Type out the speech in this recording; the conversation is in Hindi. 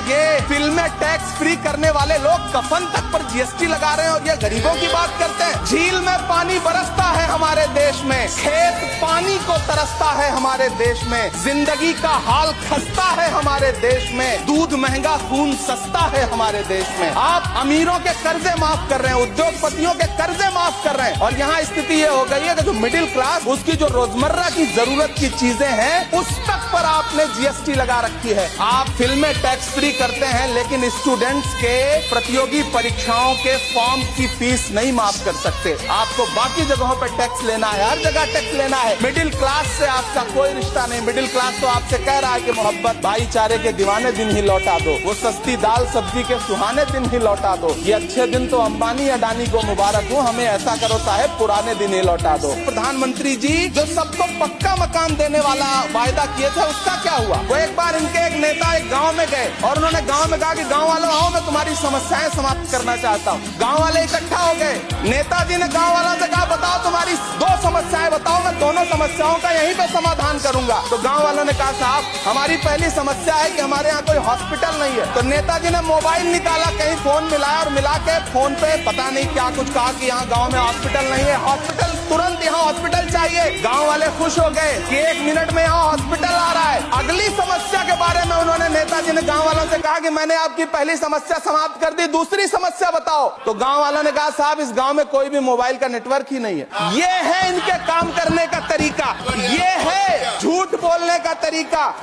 ये फिल्में टैक्स फ्री करने वाले लोग कफन तक पर जीएसटी लगा रहे हैं और ये गरीबों की बात करते हैं। झील में पानी बरसता है हमारे देश में, खेत पानी को तरसता है हमारे देश में, जिंदगी का हाल खस्ता है हमारे देश में, दूध महंगा खून सस्ता है हमारे देश में। आप अमीरों के कर्जे माफ कर रहे हैं, उद्योगपतियों के कर्जे माफ कर रहे हैं और यहाँ स्थिति ये हो गई है कि जो मिडिल क्लास, उसकी जो रोजमर्रा की जरूरत की चीजें हैं उस तक पर आपने जीएसटी लगा रखी है। आप फिल्में टैक्स फ्री करते हैं लेकिन स्टूडेंट्स के प्रतियोगी परीक्षाओं के फॉर्म की फीस नहीं माफ कर सकते। आपको बाकी जगहों पर टैक्स लेना है, हर जगह टैक्स लेना है। मिडिल क्लास से आपका कोई रिश्ता नहीं। मिडिल क्लास तो आपसे कह रहा है कि मोहब्बत भाईचारे के दीवाने दिन ही लौटा दो, वो सस्ती दाल सब्जी के सुहाने दिन ही लौटा दो। ये अच्छे दिन तो अंबानी अडानी को मुबारक हो, हमें ऐसा करो साहब पुराने दिन ही लौटा दो। प्रधानमंत्री जी जो सबको पक्का मकान देने वाला वायदा किए थे उसका क्या हुआ? वो एक बार इनके एक नेता एक गांव में गए और उन्होंने गांव में कहा कि गांव वालों आओ, मैं तुम्हारी समस्याएं समाप्त करना चाहता हूँ। गांव वाले इकट्ठा हो गए। नेताजी ने गांव वालों से कहा बताओ तुम्हारी दो समस्याएं बताओ, मैं दोनों समस्याओं का यहीं पे समाधान करूंगा। तो गांव वालों ने कहा साहब हमारी पहली समस्या है कि हमारे यहाँ कोई हॉस्पिटल नहीं है। तो नेताजी ने मोबाइल निकाला, कहीं फोन मिलाया और मिला के फोन पे पता नहीं क्या कुछ कहा कि यहाँ गाँव में हॉस्पिटल नहीं है, हॉस्पिटल तुरंत यहाँ हॉस्पिटल चाहिए। गाँव वाले खुश हो गए कि 1 मिनट में यहाँ हॉस्पिटल आ रहा है। अगली समस्या के बारे में उन्होंने नेताजी ने गांव वालों से कहा कि मैंने आपकी पहली समस्या समाप्त कर दी, दूसरी समस्या बताओ। तो गांव वालों ने कहा साहब इस गांव में कोई भी मोबाइल का नेटवर्क ही नहीं है। ये है इनके काम करने का तरीका, ये है झूठ बोलने का तरीका।